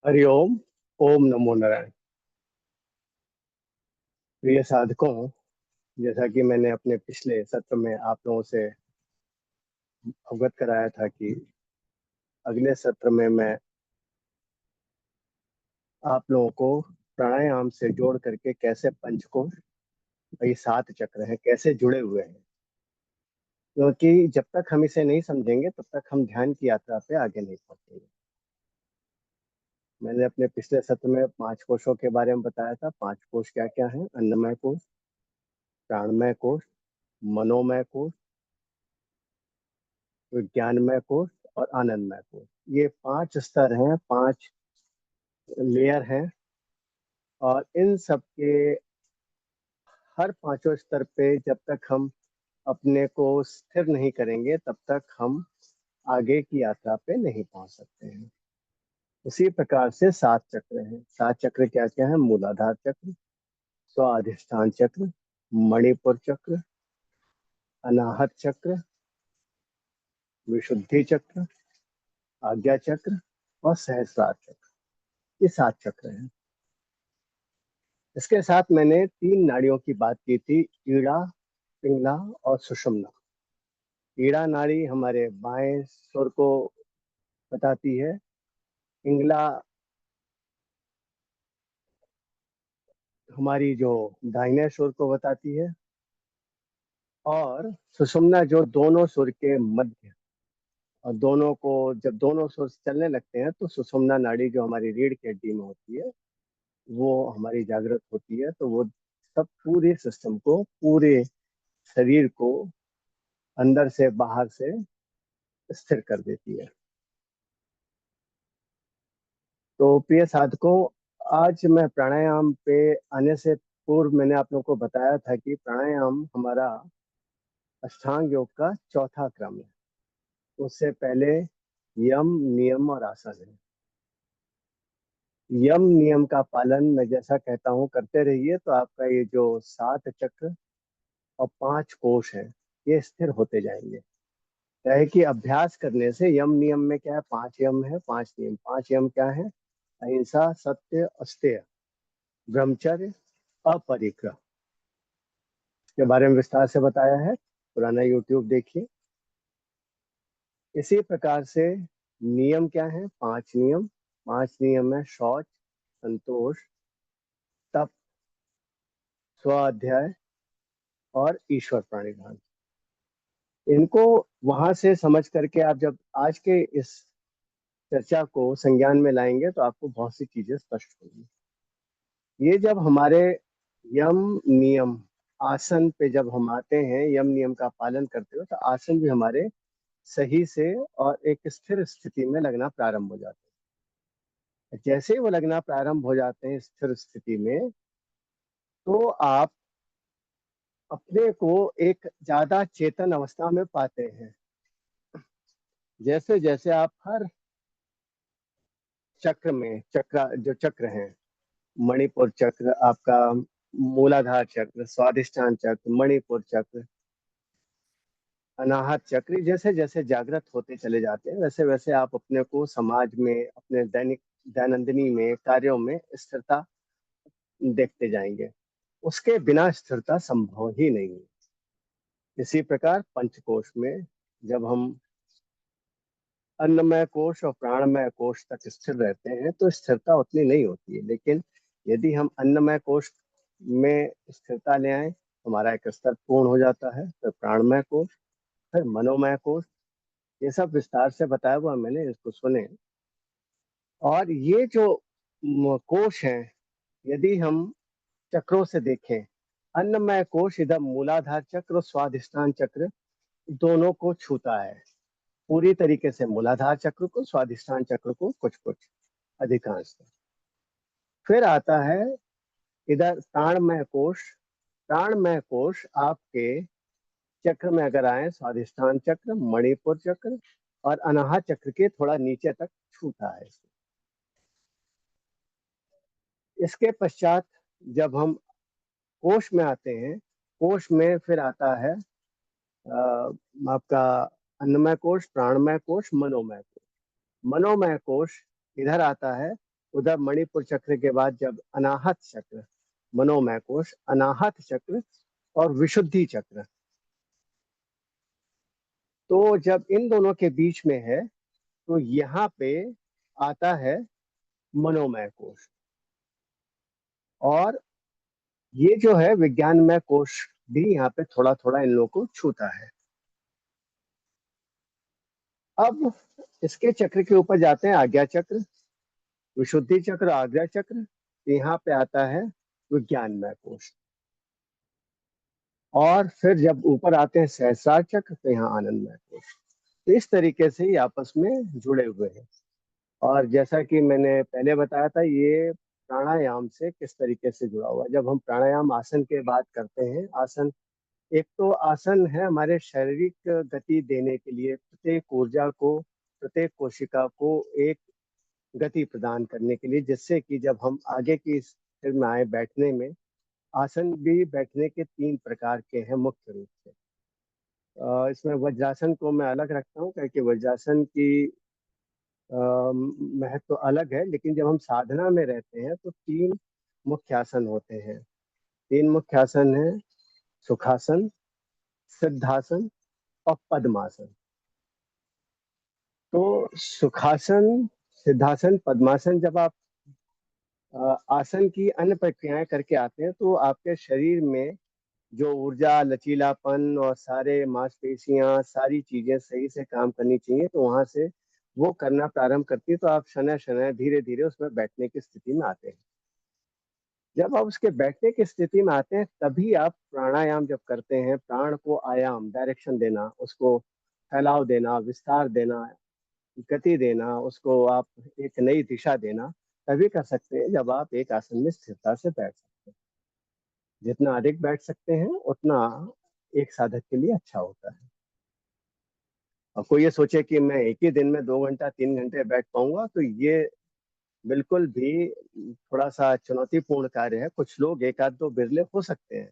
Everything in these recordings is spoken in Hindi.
हरिओम। ओम नमो नारायण। प्रिय साधकों, जैसा कि मैंने अपने पिछले सत्र में आप लोगों से अवगत कराया था कि अगले सत्र में मैं आप लोगों को प्राणायाम से जोड़ करके कैसे पंचकोश और ये 7 चक्र हैं कैसे जुड़े हुए हैं, क्योंकि जब तक हम इसे नहीं समझेंगे तब तक हम ध्यान की यात्रा पे आगे नहीं पहुंचेंगे। मैंने अपने पिछले सत्र में 5 कोशों के बारे में बताया था। 5 कोश क्या क्या है? अन्नमय कोश, प्राणमय कोश, मनोमय कोश, विज्ञानमय कोश और आनंदमय कोश। ये 5 स्तर हैं, 5 लेयर हैं। और इन सब के हर पांचों स्तर पे जब तक हम अपने को स्थिर नहीं करेंगे तब तक हम आगे की यात्रा पे नहीं पहुंच सकते हैं। उसी प्रकार से 7 चक्र हैं। 7 चक्र क्या क्या है? मूलाधार चक्र, स्वाधिष्ठान चक्र, मणिपुर चक्र, अनाहत चक्र, विशुद्धि चक्र, आज्ञा चक्र और सहस्रार चक्र। ये 7 चक्र हैं। इसके साथ मैंने 3 नाड़ियों की बात की थी, ईड़ा, पिंगला और सुषुम्ना। ईड़ा नाड़ी हमारे बाएं सुर को बताती है, पिंगला हमारी जो दाहिने सुर को बताती है, और सुषुम्ना जो दोनों सुर के मध्य। और दोनों को जब दोनों सुर चलने लगते हैं तो सुषुम्ना नाड़ी जो हमारी रीढ़ की हड्डी में होती है वो हमारी जागृत होती है। तो वो सब पूरे सिस्टम को, पूरे शरीर को अंदर से बाहर से स्थिर कर देती है। तो प्रिय साधकों, आज मैं प्राणायाम पे आने से पूर्व मैंने आप लोगों को बताया था कि प्राणायाम हमारा अष्टांग योग का चौथा क्रम है। उससे पहले यम, नियम और आसन है। यम नियम का पालन मैं जैसा कहता हूँ करते रहिए तो आपका ये जो 7 चक्र और 5 कोश है ये स्थिर होते जाएंगे। क्या है कि अभ्यास करने से यम नियम में क्या है? 5 यम है, 5 नियम। 5 यम क्या है? अहिंसा, सत्य, अस्तेय, ब्रह्मचर्य, अपरिग्रह के बारे में विस्तार से बताया है। पुराना यूट्यूब देखिए। इसी प्रकार से नियम क्या है? 5 नियम। 5 नियम है शौच, संतोष, तप, स्वाध्याय और ईश्वर प्रणिधान। इनको वहां से समझ करके आप जब आज के इस चर्चा को संज्ञान में लाएंगे तो आपको बहुत सी चीजें स्पष्ट होंगी। ये जब हमारे यम, नियम, आसन पे जब हम आते हैं, यम नियम का पालन करते हो तो आसन भी हमारे सही से और एक स्थिर स्थिति में लगना प्रारंभ हो जाते हैं। जैसे ही वो लगना प्रारंभ हो जाते हैं स्थिर स्थिति में, तो आप अपने को एक ज्यादा चेतन अवस्था में पाते हैं। जैसे जैसे आप हर चक्र में, चक्र जो चक्र हैं, मणिपुर चक्र आपका, मूलाधार चक्र, स्वादिष्ठान चक्र, मणिपुर चक्र, अनाहत चक्र, जैसे जैसे जागृत होते चले जाते हैं वैसे वैसे आप अपने को समाज में, अपने दैनंदिनी में, कार्यों में स्थिरता देखते जाएंगे। उसके बिना स्थिरता संभव ही नहीं है। इसी प्रकार पंचकोश में जब हम अन्नमय कोश और प्राणमय कोश तक स्थिर रहते हैं तो स्थिरता उतनी नहीं होती है। लेकिन यदि हम अन्नमय कोश में स्थिरता ले आए, हमारा एक स्तर पूर्ण हो जाता है। फिर प्राणमय कोश, फिर मनोमय कोश, ये सब विस्तार से बताया हुआ मैंने, इसको सुने। और ये जो कोश हैं, यदि हम चक्रों से देखें, अन्नमय कोश इधर मूलाधार चक्र और स्वाधिष्ठान चक्र दोनों को छूता है पूरी तरीके से। मूलाधार चक्र को, स्वाधिष्ठान चक्र को कुछ कुछ, अधिकांश। फिर आता है इधर प्राणमय कोश। प्राणमय कोश आपके चक्र में अगर आए, स्वाधिष्ठान चक्र, मणिपुर चक्र और अनाहत चक्र के थोड़ा नीचे तक छूता है। इसके पश्चात जब हम कोश में आते हैं, कोश में फिर आता है आपका अन्नमय कोश, प्राणमय कोश, मनोमय कोश। मनोमय कोश इधर आता है उधर मणिपुर चक्र के बाद जब अनाहत चक्र, मनोमय कोश, अनाहत चक्र और विशुद्धि चक्र, तो जब इन दोनों के बीच में है तो यहाँ पे आता है मनोमय कोश। और ये जो है विज्ञानमय कोश भी यहाँ पे थोड़ा थोड़ा इन लोगों को छूता है। अब इसके चक्र के ऊपर जाते हैं आज्ञा चक्र, विशुद्धि चक्र, आज्ञा चक्र। यहाँ पे आता है विज्ञानमय कोश। और फिर जब ऊपर आते हैं सहस्रार चक्र तो यहाँ आनंदमय कोश। तो इस तरीके से ये आपस में जुड़े हुए हैं। और जैसा कि मैंने पहले बताया था, ये प्राणायाम से किस तरीके से जुड़ा हुआ है। जब हम प्राणायाम आसन की बात करते हैं, आसन एक तो आसन है हमारे शारीरिक गति देने के लिए, प्रत्येक ऊर्जा को, प्रत्येक कोशिका को एक गति प्रदान करने के लिए, जिससे कि जब हम आगे की स्थिति में आए बैठने में, आसन भी बैठने के 3 प्रकार के हैं मुख्य रूप से। इसमें वज्रासन को मैं अलग रखता हूँ, क्योंकि वज्रासन की महत्व तो अलग है, लेकिन जब हम साधना में रहते हैं तो 3 मुख्य आसन होते हैं। 3 मुख्य आसन है, सुखासन, सिद्धासन और पद्मासन। तो सुखासन, सिद्धासन, पद्मासन जब आप आसन की अन्य प्रक्रियाएं करके आते हैं तो आपके शरीर में जो ऊर्जा, लचीलापन और सारे मांसपेशियां, सारी चीजें सही से काम करनी चाहिए, तो वहां से वो करना प्रारंभ करती है। तो आप शनय शनय धीरे धीरे उसमें बैठने की स्थिति में आते हैं। जब आप उसके बैठने की स्थिति में आते हैं तभी आप प्राणायाम जब करते हैं, प्राण को आयाम, डायरेक्शन देना, उसको फैलाव देना, विस्तार देना, गति देना, उसको आप एक नई दिशा देना, तभी कर सकते हैं जब आप एक आसन में स्थिरता से बैठ सकते हैं। जितना अधिक बैठ सकते हैं उतना एक साधक के लिए अच्छा होता है। अब कोई ये सोचे कि मैं एक ही दिन में 2 घंटा 3 घंटे बैठ पाऊंगा, तो ये बिल्कुल भी थोड़ा सा चुनौतीपूर्ण कार्य है। कुछ लोग एक आध दो बिरले हो सकते हैं,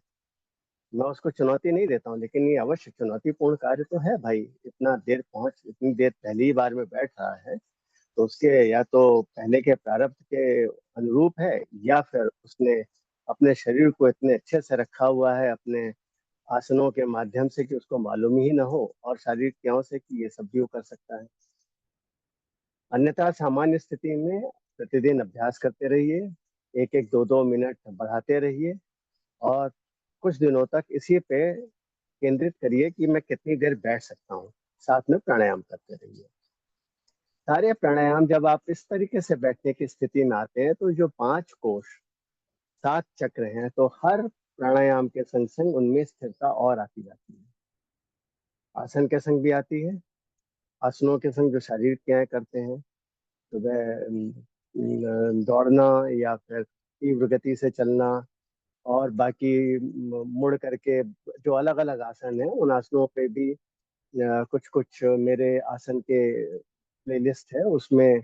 मैं उसको चुनौती नहीं देता हूँ, लेकिन ये अवश्य चुनौतीपूर्ण कार्य तो है भाई। इतनी देर पहली ही बार में बैठ रहा है, तो उसके या तो पहले के प्रारब्ध के अनुरूप है, या फिर उसने अपने शरीर को इतने अच्छे से रखा हुआ है अपने आसनों के माध्यम से कि उसको मालूम ही ना हो, और शारीरिक क्रियाओं से कि ये सब भी वो कर सकता है। अन्यथा सामान्य स्थिति में प्रतिदिन अभ्यास करते रहिए, 1-1, 2-2 मिनट बढ़ाते रहिए, और कुछ दिनों तक इसी पे केंद्रित करिए कि मैं कितनी देर बैठ सकता हूँ। साथ में प्राणायाम करते रहिए। सारे प्राणायाम जब आप इस तरीके से बैठने की स्थिति में आते हैं तो जो 5 कोश, 7 चक्र हैं, तो हर प्राणायाम के संग संग उनमें स्थिरता और आती जाती है। आसन के संग भी आती है, आसनों के संग जो शारीरिक क्रियाएं करते हैं, सुबह दौड़ना या फिर तीव्र गति से चलना, और बाकी मुड़ करके जो अलग अलग आसन है, उन आसनों पे भी कुछ कुछ मेरे आसन के प्लेलिस्ट है, उसमें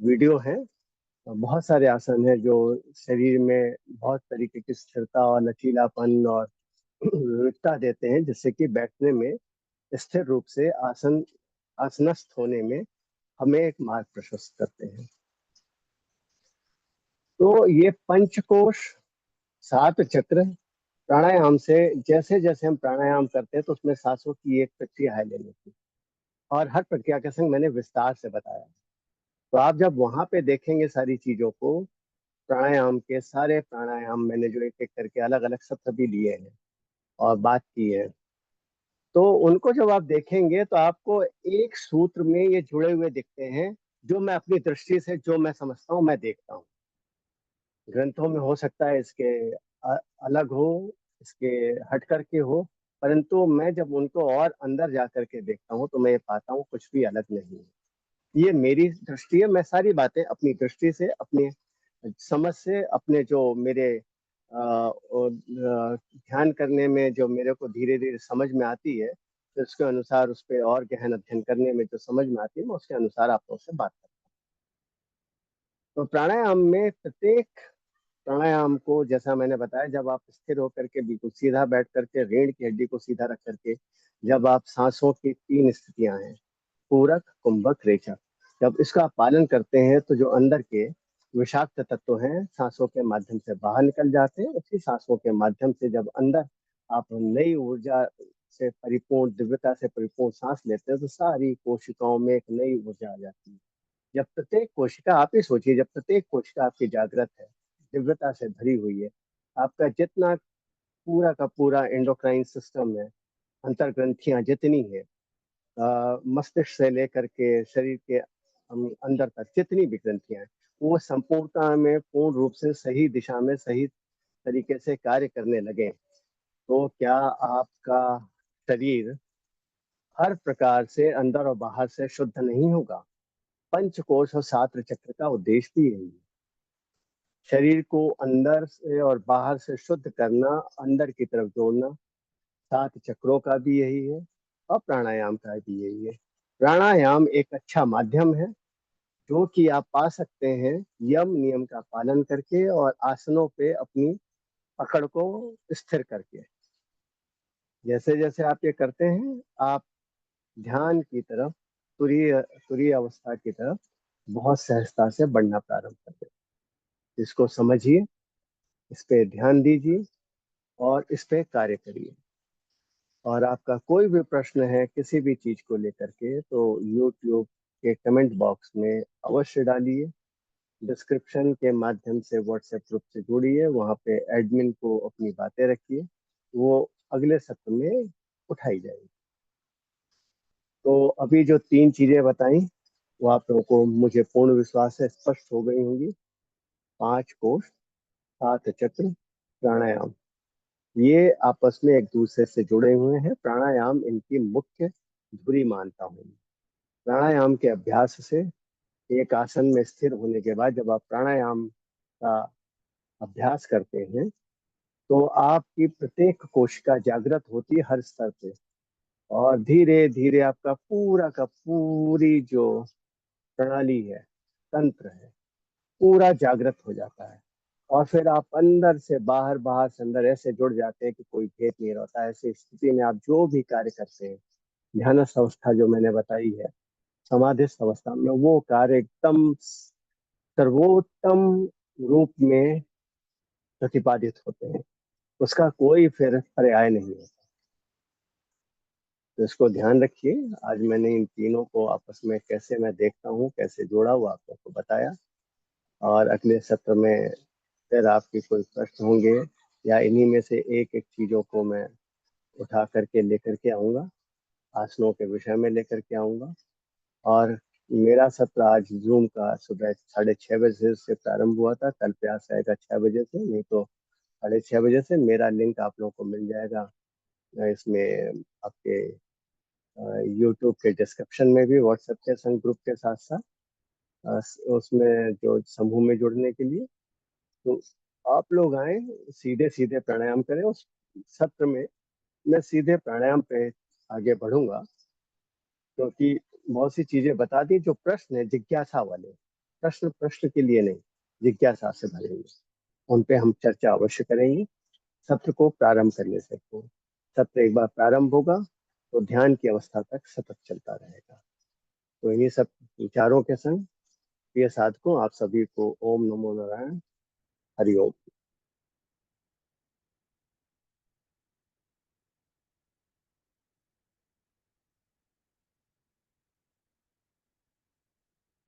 वीडियो है। बहुत सारे आसन है जो शरीर में बहुत तरीके की स्थिरता और लचीलापन और विविधता देते हैं, जिससे कि बैठने में स्थिर रूप से आसनस्थ होने में हमें एक मार्ग प्रशस्त करते हैं। तो ये पंचकोश, 7 चक्र, प्राणायाम से जैसे जैसे हम प्राणायाम करते हैं तो उसमें सांसों की एक प्रक्रिया है लेने की, और हर प्रक्रिया के संग मैंने विस्तार से बताया। तो आप जब वहां पे देखेंगे सारी चीजों को, प्राणायाम के सारे प्राणायाम मैंने जो एक एक करके अलग अलग सब सभी लिए हैं और बात की है, तो उनको जब आप देखेंगे तो आपको एक सूत्र में ये जुड़े हुए दिखते हैं। जो मैं अपनी दृष्टि से जो मैं समझता हूँ, मैं देखता हूँ, ग्रंथों में हो सकता है इसके अलग हो, इसके हट करके हो, परंतु मैं जब उनको और अंदर जा करके देखता हूँ तो मैं ये पाता हूँ कुछ भी अलग नहीं है। ये मेरी दृष्टि है, मैं सारी बातें अपनी दृष्टि से, अपनी समझ से, अपने जो मेरे ध्यान करने में जो मेरे को धीरे धीरे समझ में आती है, तो उसके अनुसार उस पर और गहन अध्ययन करने में जो समझ में आती है, मैं उसके अनुसार आप लोगों से बात करता हूँ। तो प्राणायाम में प्रत्येक प्राणायाम को, जैसा मैंने बताया, जब आप स्थिर होकर के बिल्कुल सीधा बैठ करके, रीढ़ की हड्डी को सीधा रख करके, जब आप सांसों की 3 स्थितियां हैं, पूरक, कुंभक, रेचक, जब इसका पालन करते हैं तो जो अंदर के विषाक्त तत्व हैं सांसों के माध्यम से बाहर निकल जाते हैं। उसी सांसों के माध्यम से जब अंदर आप नई ऊर्जा से परिपूर्ण, दिव्यता से परिपूर्ण सांस लेते हैं तो सारी कोशिकाओं में एक नई ऊर्जा आ जाती है। जब प्रत्येक कोशिका, आप ही सोचिए, जब प्रत्येक कोशिका आपकी जागृत है, दिव्यता से भरी हुई है, आपका जितना पूरा का पूरा एंडोक्राइन सिस्टम है, अंतर ग्रंथियां जितनी है, मस्तिष्क से लेकर के शरीर के अंदर तक जितनी भी ग्रंथियां हैं, वो संपूर्णता में पूर्ण रूप से सही दिशा में सही तरीके से कार्य करने लगे, तो क्या आपका शरीर हर प्रकार से अंदर और बाहर से शुद्ध नहीं होगा? पंचकोश और सात चक्र का उद्देश्य भी यही है, शरीर को अंदर से और बाहर से शुद्ध करना, अंदर की तरफ जोड़ना। सात चक्रों का भी यही है और प्राणायाम का भी यही है। प्राणायाम एक अच्छा माध्यम है जो कि आप पा सकते हैं यम नियम का पालन करके और आसनों पे अपनी पकड़ को स्थिर करके। जैसे जैसे आप ये करते हैं, आप ध्यान की तरफ, तुरीय तुरीय अवस्था की तरफ बहुत सहजता से बढ़ना प्रारंभ कर दें। इसको समझिए, इस पे ध्यान दीजिए और इस पे कार्य करिए। और आपका कोई भी प्रश्न है किसी भी चीज को लेकर के, तो YouTube के कमेंट बॉक्स में अवश्य डालिए। डिस्क्रिप्शन के माध्यम से व्हाट्सएप ग्रुप से जुड़िए, वहाँ पे एडमिन को अपनी बातें रखिए, वो अगले सत्र में उठाई जाएगी। तो अभी जो 3 चीजें बताई वो आप लोगों को, मुझे पूर्ण विश्वास है, स्पष्ट हो गई होंगी। 5 कोष, 7 चक्र, प्राणायाम, ये आपस में एक दूसरे से जुड़े हुए हैं। प्राणायाम इनकी मुख्य धुरी मानता हूँ। प्राणायाम के अभ्यास से, एक आसन में स्थिर होने के बाद जब आप प्राणायाम का अभ्यास करते हैं तो आपकी प्रत्येक कोशिका जागृत होती है हर स्तर पे, और धीरे धीरे आपका पूरा का पूरी जो प्रणाली है, तंत्र है, पूरा जागृत हो जाता है। और फिर आप अंदर से बाहर, बाहर से अंदर ऐसे जुड़ जाते हैं कि कोई भेद नहीं रहता। ऐसी स्थिति में आप जो भी कार्य करते हैं, ध्यानस्थ अवस्था जो मैंने बताई है, समाधिस्थ अवस्था में, वो कार्य एकदम सर्वोत्तम रूप में प्रतिपादित होते हैं। उसका कोई फिर पर्याय नहीं है। तो इसको ध्यान रखिए। आज मैंने इन तीनों को आपस में कैसे मैं देखता हूँ, कैसे जोड़ा, वो आप लोग को बताया। और अगले सत्र में फिर आपके कोई प्रश्न होंगे या इन्हीं में से एक एक चीजों को मैं उठा करके लेकर के आऊंगा, आसनों के विषय में लेकर के आऊंगा। और मेरा सत्र आज जूम का सुबह 6:30 बजे से प्रारंभ हुआ था। कल प्रयास रहेगा 6 बजे से, नहीं तो 6:30 बजे से। मेरा लिंक आप लोगों को मिल जाएगा इसमें, आपके यूट्यूब के डिस्क्रिप्शन में भी, व्हाट्सएप के संग ग्रुप के साथ साथ उसमें जो समूह में जुड़ने के लिए। तो आप लोग आए, सीधे सीधे प्राणायाम करें। उस सत्र में मैं सीधे प्राणायाम पे आगे बढ़ूंगा, क्योंकि बहुत सी चीजें बता दी। जो प्रश्न है जिज्ञासा वाले प्रश्न, प्रश्न के लिए नहीं, जिज्ञासा से भरेंगे, उन पे हम चर्चा अवश्य करेंगे सत्र को प्रारंभ करने से पूर्व। सत्र एक बार प्रारंभ होगा तो ध्यान की अवस्था तक सतत चलता रहेगा। तो इन्हीं सब विचारों के संग प्रिय साधकों, आप सभी को ओम नमो नारायण, हरि ओम।